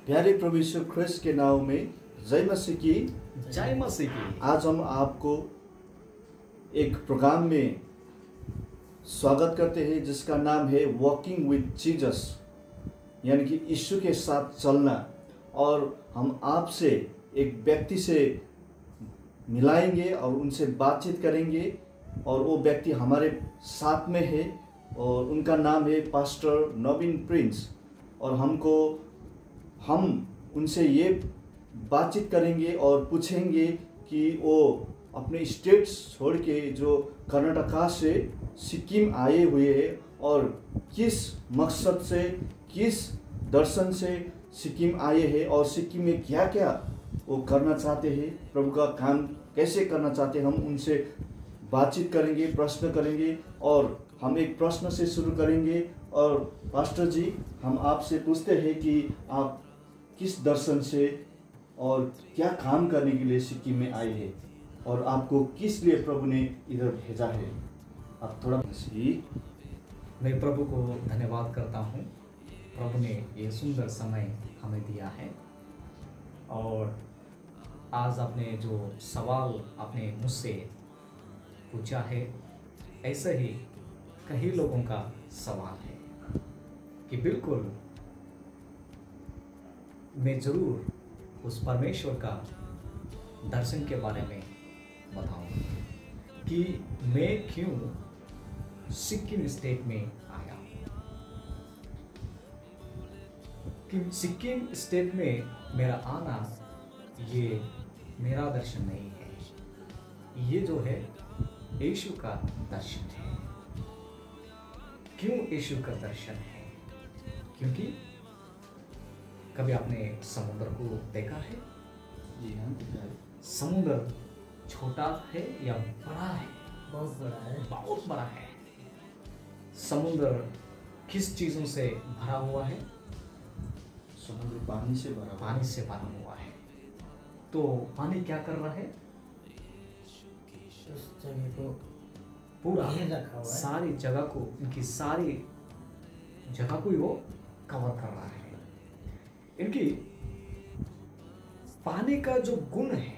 प्यारे प्रभु यीशु ख्रिस्ट के नाम में जय मसीह की। जय मसीह की। आज हम आपको एक प्रोग्राम में स्वागत करते हैं जिसका नाम है वॉकिंग विथ जीसस, यानी कि यीशु के साथ चलना। और हम आपसे एक व्यक्ति से मिलाएंगे और उनसे बातचीत करेंगे, और वो व्यक्ति हमारे साथ में है और उनका नाम है पास्टर नवीन प्रिंस। और हम उनसे ये बातचीत करेंगे और पूछेंगे कि वो अपने स्टेट्स छोड़ के जो कर्नाटका से सिक्किम आए हुए हैं और किस मकसद से, किस दर्शन से सिक्किम आए हैं और सिक्किम में क्या क्या वो करना चाहते हैं, प्रभु का काम कैसे करना चाहते हैं। हम उनसे बातचीत करेंगे, प्रश्न करेंगे। और हम एक प्रश्न से शुरू करेंगे। और पास्टर जी, हम आपसे पूछते हैं कि आप किस दर्शन से और क्या काम करने के लिए सिक्किम में आए हैं और आपको किस लिए प्रभु ने इधर भेजा है। आप थोड़ा मैं प्रभु को धन्यवाद करता हूँ। प्रभु ने ये सुंदर समय हमें दिया है, और आज आपने जो सवाल आपने मुझसे पूछा है, ऐसे ही कई लोगों का सवाल है कि बिल्कुल मैं ज़रूर उस परमेश्वर का दर्शन के बारे में बताऊं कि मैं क्यों सिक्किम स्टेट में आया। कि सिक्किम स्टेट में मेरा आना ये मेरा दर्शन नहीं है, ये जो है यीशु का दर्शन है। क्यों यीशु का दर्शन है? क्योंकि कभी आपने समुद्र को देखा है? जी हाँ, देखा है। समुद्र छोटा है या बड़ा है? बहुत बड़ा है। बहुत बड़ा है। समुद्र किस चीजों से भरा हुआ है? समुद्र पानी से भरा हुआ है। पानी से भरा हुआ है। तो पानी क्या कर रहा है? उस जगह को पूरा रखा हुआ है। सारी जगह को, इनकी सारी जगह को ही वो कवर कर रहा है। इनकी पानी का जो गुण है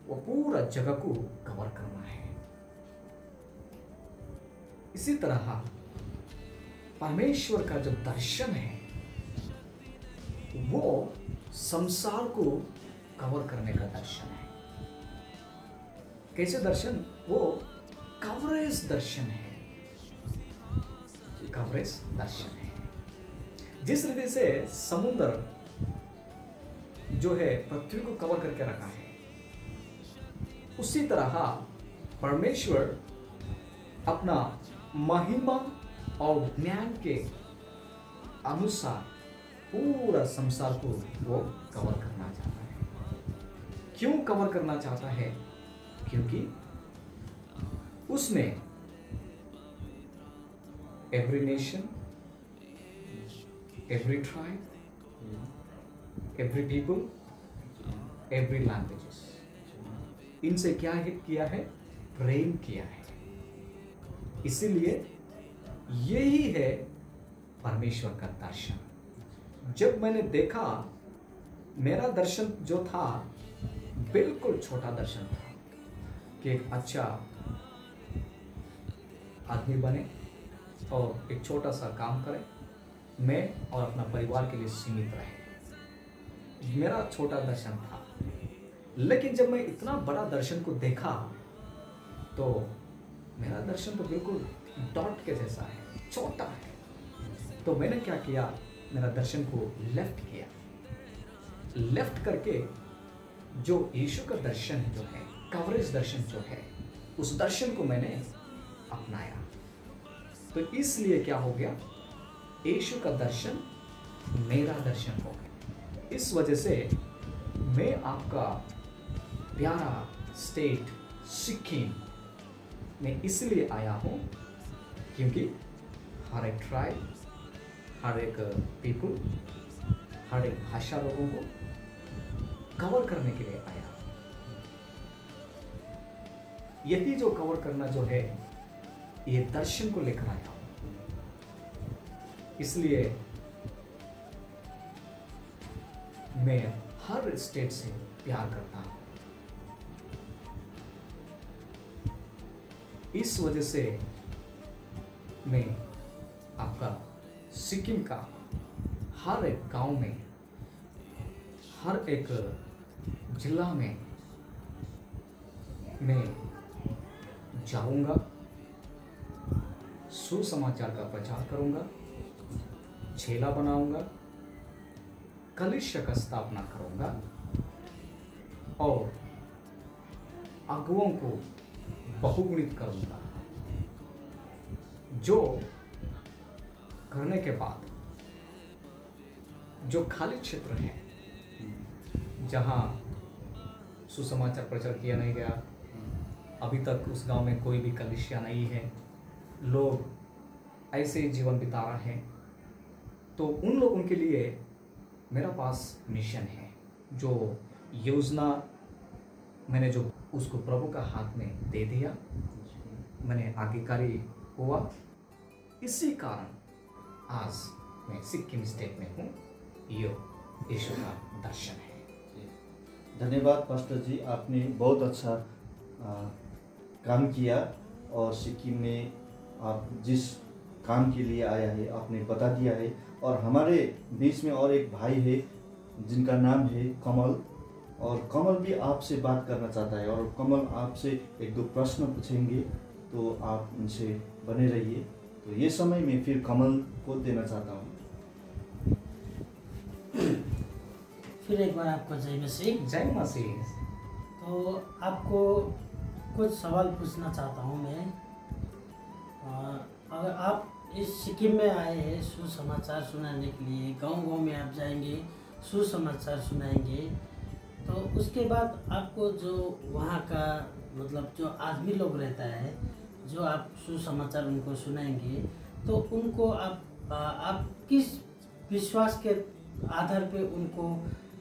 वो पूरा जगह को कवर करना है। इसी तरह परमेश्वर का जो दर्शन है वो संसार को कवर करने का दर्शन है। कैसे दर्शन? वो कवरेज दर्शन है। कवरेज दर्शन है। जिस रीति से समुद्र जो है पृथ्वी को कवर करके रखा है, उसी तरह परमेश्वर अपना महिमा और ज्ञान के अनुसार पूरा संसार को वो कवर करना चाहता है। क्यों कवर करना चाहता है? क्योंकि उसमें every nation, every tribe, every people, every languages, इनसे क्या हित किया है? प्रेम किया है। इसीलिए यही है परमेश्वर का दर्शन। जब मैंने देखा, मेरा दर्शन जो था बिल्कुल छोटा दर्शन था कि एक अच्छा आदमी बने और एक छोटा सा काम करे, मैं और अपना परिवार के लिए सीमित रहे। मेरा छोटा दर्शन था। लेकिन जब मैं इतना बड़ा दर्शन को देखा तो मेरा दर्शन तो बिल्कुल डॉट के जैसा है, छोटा है। तो मैंने क्या किया? मेरा दर्शन को लेफ्ट किया। लेफ्ट करके जो यीशु का दर्शन जो है, कवरेज दर्शन जो है, उस दर्शन को मैंने अपनाया। तो इसलिए क्या हो गया? यीशु का दर्शन मेरा दर्शन हो गया। इस वजह से मैं आपका प्यारा स्टेट सिक्किम में इसलिए आया हूँ क्योंकि हर एक ट्राइब, हर एक पीपल, हर एक भाषा लोगों को कवर करने के लिए आया। यही जो कवर करना जो है, ये दर्शन को लेकर आया हूं। इसलिए मैं हर स्टेट से प्यार करता हूँ। इस वजह से मैं आपका सिक्किम का हर एक गांव में, हर एक जिला में मैं जाऊंगा, सुसमाचार का प्रचार करूंगा, छेला बनाऊंगा, कलिशा का स्थापना करूंगा और अगुओं को बहुगुणित करूंगा। जो करने के बाद जो खाली क्षेत्र है जहां सुसमाचार प्रचार किया नहीं गया, अभी तक उस गांव में कोई भी कलिसिया नहीं है, लोग ऐसे ही जीवन बिता रहे हैं, तो उन लोगों के लिए मेरा पास मिशन है। जो योजना मैंने जो उसको प्रभु का हाथ में दे दिया, मैंने आज्ञाकारी हुआ। इसी कारण आज मैं सिक्किम स्टेट में हूँ। यो यीशु का दर्शन है। धन्यवाद पास्टर जी, आपने बहुत अच्छा काम किया और सिक्किम में आप जिस काम के लिए आया है आपने बता दिया है। और हमारे बीच में और एक भाई है जिनका नाम है कमल, और कमल भी आपसे बात करना चाहता है। और कमल आपसे एक दो प्रश्न पूछेंगे, तो आप उनसे बने रहिए। तो ये समय मैं फिर कमल को देना चाहता हूँ। फिर एक बार आपको जय मसीह। जय मसीह। तो आपको कुछ सवाल पूछना चाहता हूँ मैं। अगर आप इस सिक्किम में आए हैं सुसमाचार सुनाने के लिए, गांव-गांव में आप जाएंगे, सुसमाचार सुनाएंगे, तो उसके बाद आपको जो वहाँ का मतलब जो आदमी लोग रहता है, जो आप सुसमाचार उनको सुनाएंगे, तो उनको आप किस विश्वास के आधार पे उनको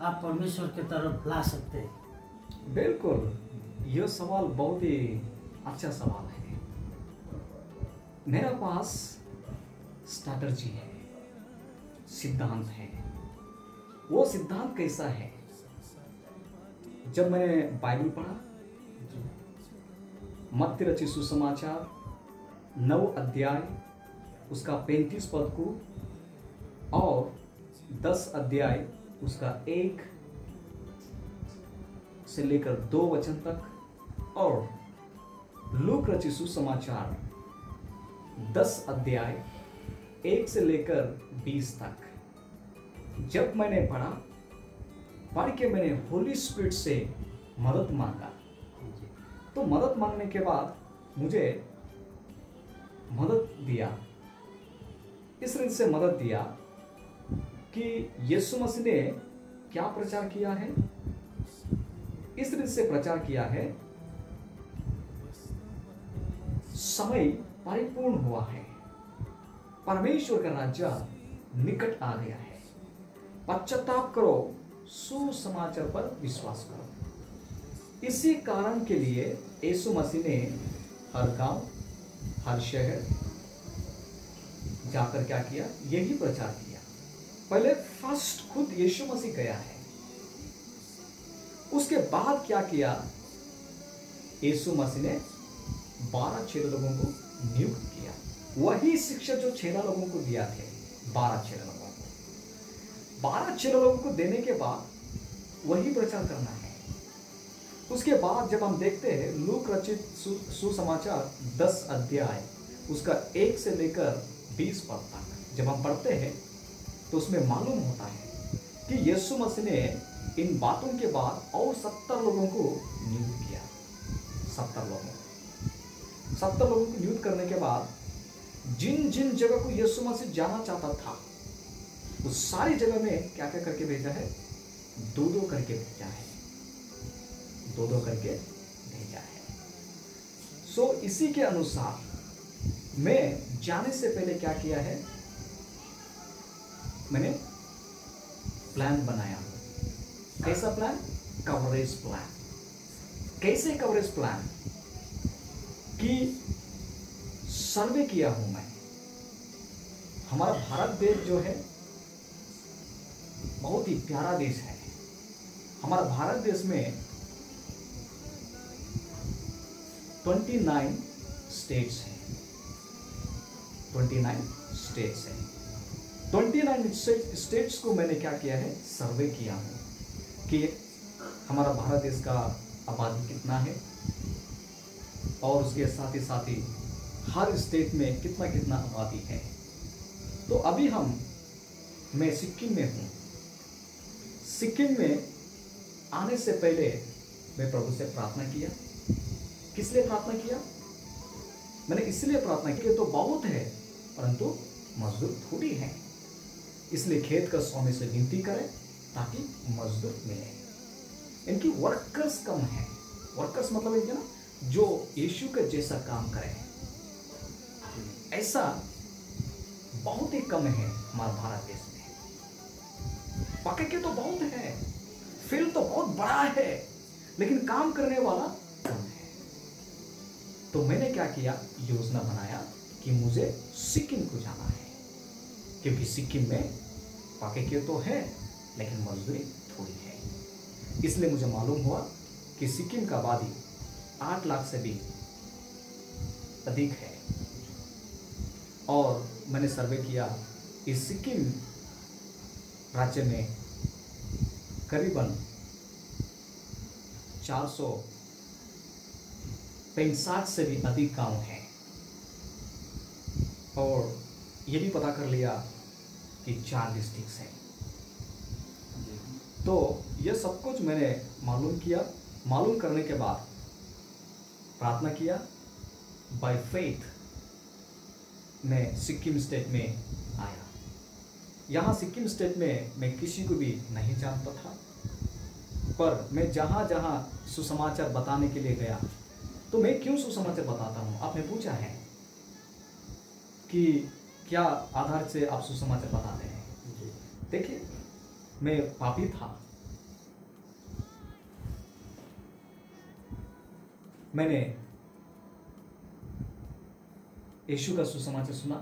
आप परमेश्वर की तरफ ला सकते हैं? बिल्कुल, यह सवाल बहुत ही अच्छा सवाल है। मेरा पास स्ट्रैटेजी है, सिद्धांत है। वो सिद्धांत कैसा है? जब मैंने बाइबल पढ़ा, मत्ती रचित सुसमाचार 9 अध्याय उसका 35 पद को और 10 अध्याय उसका 1 से लेकर 2 वचन तक, और लूक रचित सुसमाचार 10 अध्याय 1 से लेकर 20 तक जब मैंने पढ़ के मैंने होली स्पिरिट से मदद मांगा, तो मदद मांगने के बाद मुझे मदद दिया, इस रीति से मदद दिया कि यीशु मसीह ने क्या प्रचार किया है। इस रीति से प्रचार किया है, समय परिपूर्ण हुआ है, परमेश्वर का राज्य निकट आ गया है, पश्चाताप करो, सुसमाचार पर विश्वास करो। इसी कारण के लिए यीशु मसीह ने हर गांव, हर शहर जाकर क्या किया? यही प्रचार किया। पहले फर्स्ट खुद यीशु मसीह गया है, उसके बाद क्या किया? यीशु मसीह ने 12 चेले लोगों को नियुक्त किया। वही शिक्षा जो 6 लोगों को दिया थे, 12 चेले लोगों को, 12 चेले लोगों को देने के बाद वही प्रचार करना है। उसके बाद जब हम देखते हैं लूक रचित सुसमाचार 10 अध्याय उसका 1 से लेकर 20 पद तक जब हम पढ़ते हैं, तो उसमें मालूम होता है कि यीशु मसीह ने इन बातों के बाद और 70 लोगों को नियुक्त किया। 70 लोगों को नियुक्त करने के बाद जिन जिन जगह को यीशु मसीह जाना चाहता था, उस सारी जगह में क्या क्या करके भेजा है? 2-2 करके भेजा है। 2-2 करके भेजा है। सो इसी के अनुसार मैं जाने से पहले क्या किया है? मैंने प्लान बनाया। कैसा प्लान? Coverage plan. कैसे कवरेज प्लान? कि सर्वे किया हूं मैं। हमारा भारत देश जो है बहुत ही प्यारा देश है। हमारा भारत देश में 29 स्टेट्स हैं। 29 स्टेट्स हैं। 29 स्टेट्स को मैंने क्या किया है, सर्वे किया है कि हमारा भारत देश का आबादी कितना है और उसके साथ ही हर स्टेट में कितना कितना आबादी है। तो अभी मैं सिक्किम में हूँ। सिक्किम में आने से पहले मैं प्रभु से प्रार्थना किया। किस लिए प्रार्थना किया? मैंने इसलिए प्रार्थना की तो बहुत है परंतु मजदूर थोड़ी है, इसलिए खेत का स्वामी से विनती करें ताकि मजदूर मिले। इनकी वर्कर्स कम है। वर्कर्स मतलब इनके ना जो यीशु का जैसा काम करें, ऐसा बहुत ही कम है हमारे भारत देश में। पके के तो बहुत है, फील्ड तो बहुत बड़ा है, लेकिन काम करने वाला कम है। तो मैंने क्या किया, योजना बनाया कि मुझे सिक्किम को जाना है, क्योंकि सिक्किम में पके के तो है लेकिन मजदूरी थोड़ी है। इसलिए मुझे मालूम हुआ कि सिक्किम का आबादी 8 लाख से भी अधिक है। और मैंने सर्वे किया, इस सिक्किम राज्य में करीबन 465 से भी अधिक गांव हैं। और ये भी पता कर लिया कि 4 डिस्ट्रिक्ट्स हैं। तो ये सब कुछ मैंने मालूम किया। मालूम करने के बाद प्रार्थना किया। बाय फेथ मैं सिक्किम स्टेट में आया। यहाँ सिक्किम स्टेट में मैं किसी को भी नहीं जानता था, पर मैं जहाँ जहाँ सुसमाचार बताने के लिए गया, तो मैं क्यों सुसमाचार बताता हूँ, आपने पूछा है कि क्या आधार से आप सुसमाचार बताते हैं। देखिए, मैं पापी था। मैंने यीशु का सुसमाचार सुना,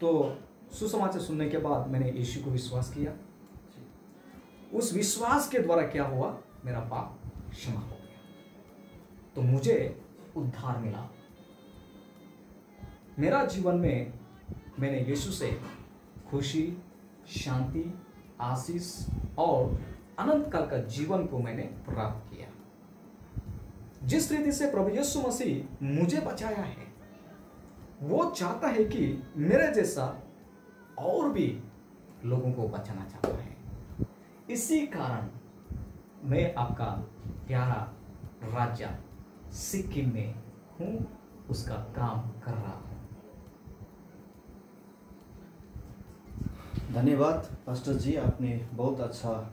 तो सुसमाचार सुनने के बाद मैंने यीशु को विश्वास किया। उस विश्वास के द्वारा क्या हुआ, मेरा पाप क्षमा हो गया, तो मुझे उद्धार मिला। मेरा जीवन में मैंने यीशु से खुशी, शांति, आशीष और अनंत काल का जीवन को मैंने प्राप्त किया। जिस रीति से प्रभु यीशु मसीह मुझे बचाया है, वो चाहता है कि मेरे जैसा और भी लोगों को बचाना चाहता है। इसी कारण मैं आपका प्यारा राज्य सिक्किम में हूँ, उसका काम कर रहा हूँ। धन्यवाद पास्टर जी, आपने बहुत अच्छा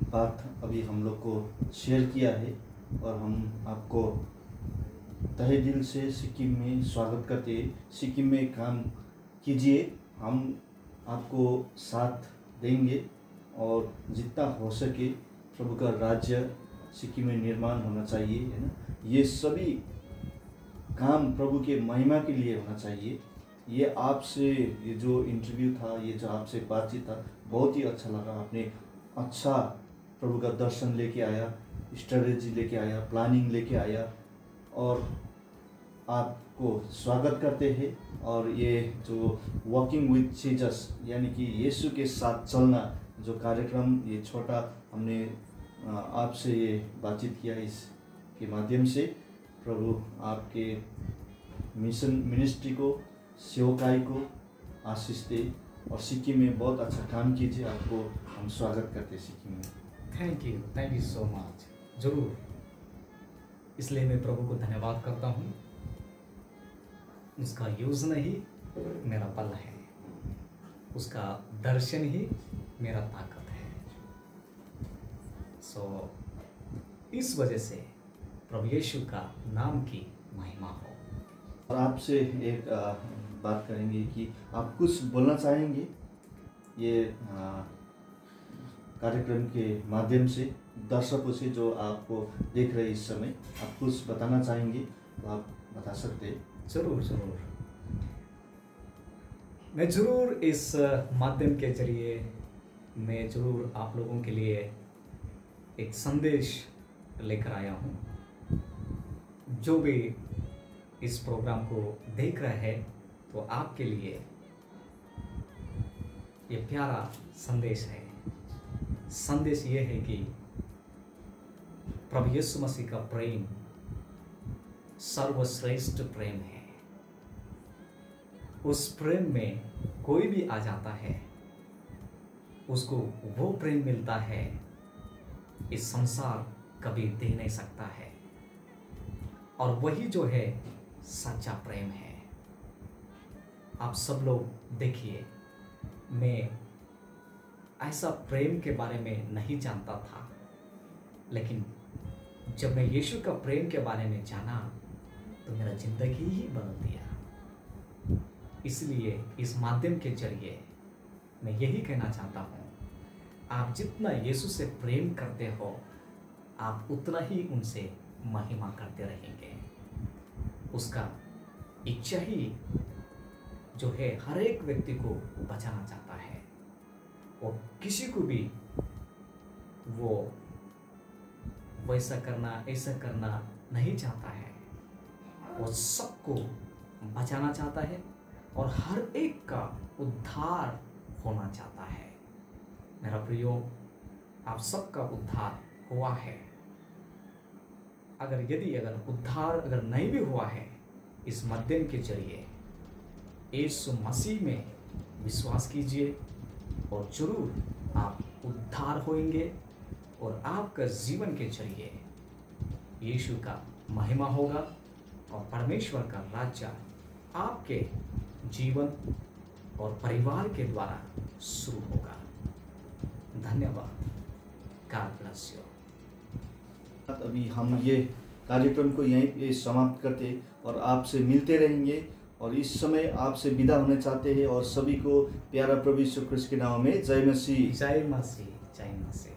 बात अभी हम लोग को शेयर किया है और हम आपको तहे दिल से सिक्किम में स्वागत करते हैं। सिक्किम में काम कीजिए, हम आपको साथ देंगे और जितना हो सके प्रभु का राज्य सिक्किम में निर्माण होना चाहिए, है ना। ये सभी काम प्रभु के महिमा के लिए होना चाहिए। ये आपसे ये जो इंटरव्यू था, ये जो आपसे बातचीत था, बहुत ही अच्छा लगा। आपने अच्छा प्रभु का दर्शन लेके आया, स्ट्रेटेजी लेके आया, प्लानिंग लेके आया और आपको स्वागत करते हैं। और ये जो वॉकिंग विथ जीसस यानी कि यीशु के साथ चलना जो कार्यक्रम, ये छोटा हमने आपसे ये बातचीत किया, इसके माध्यम से प्रभु आपके मिशन मिनिस्ट्री को, सेवकाई को आशीष दे और सिक्किम में बहुत अच्छा काम कीजिए। आपको हम स्वागत करते हैं सिक्किम में। Thank you so much. जरूर, इसलिए मैं प्रभु को धन्यवाद करता हूँ। उसका योजना ही मेरा बल है, उसका दर्शन ही मेरा ताकत है। सो इस वजह से प्रभु यीशु का नाम की महिमा हो। और आपसे एक बात करेंगे कि आप कुछ बोलना चाहेंगे ये कार्यक्रम के माध्यम से दर्शकों से जो आपको देख रहे इस समय, आप कुछ बताना चाहेंगे तो आप बता सकते हैं। जरूर जरूर। मैं ज़रूर इस माध्यम के जरिए मैं ज़रूर आप लोगों के लिए एक संदेश लेकर आया हूँ। जो भी इस प्रोग्राम को देख रहे हैं तो आपके लिए ये प्यारा संदेश है। संदेश ये है कि प्रभु यीशु मसीह का प्रेम सर्वश्रेष्ठ प्रेम है। उस प्रेम में कोई भी आ जाता है, उसको वो प्रेम मिलता है इस संसार कभी दे नहीं सकता है, और वही जो है सच्चा प्रेम है। आप सब लोग देखिए, मैं ऐसा प्रेम के बारे में नहीं जानता था, लेकिन जब मैं यीशु का प्रेम के बारे में जाना तो मेरा जिंदगी ही बदल दिया। इसलिए इस माध्यम के जरिए मैं यही कहना चाहता हूँ, आप जितना यीशु से प्रेम करते हो, आप उतना ही उनसे महिमा करते रहेंगे। उसका इच्छा ही जो है हर एक व्यक्ति को बचाना चाहता है, और किसी को भी वो वैसा करना ऐसा करना नहीं चाहता है। वो सबको बचाना चाहता है और हर एक का उद्धार होना चाहता है। मेरा प्रियो, आप सबका उद्धार हुआ है। अगर उद्धार अगर नहीं भी हुआ है, इस माध्यम के जरिए यीशु मसीह में विश्वास कीजिए और जरूर आप उद्धार होंगे, और आपका जीवन के जरिए यीशु का महिमा होगा और परमेश्वर का राज्य आपके जीवन और परिवार के द्वारा शुरू होगा। धन्यवाद। God bless you. अभी हम ये कार्यक्रम को यहीं पे समाप्त करते और आपसे मिलते रहेंगे, और इस समय आपसे विदा होने चाहते हैं, और सभी को प्यारा प्रभु यीशु क्रिस्ट के नाम में जय मसीह। जय मसीह, जय मसीह।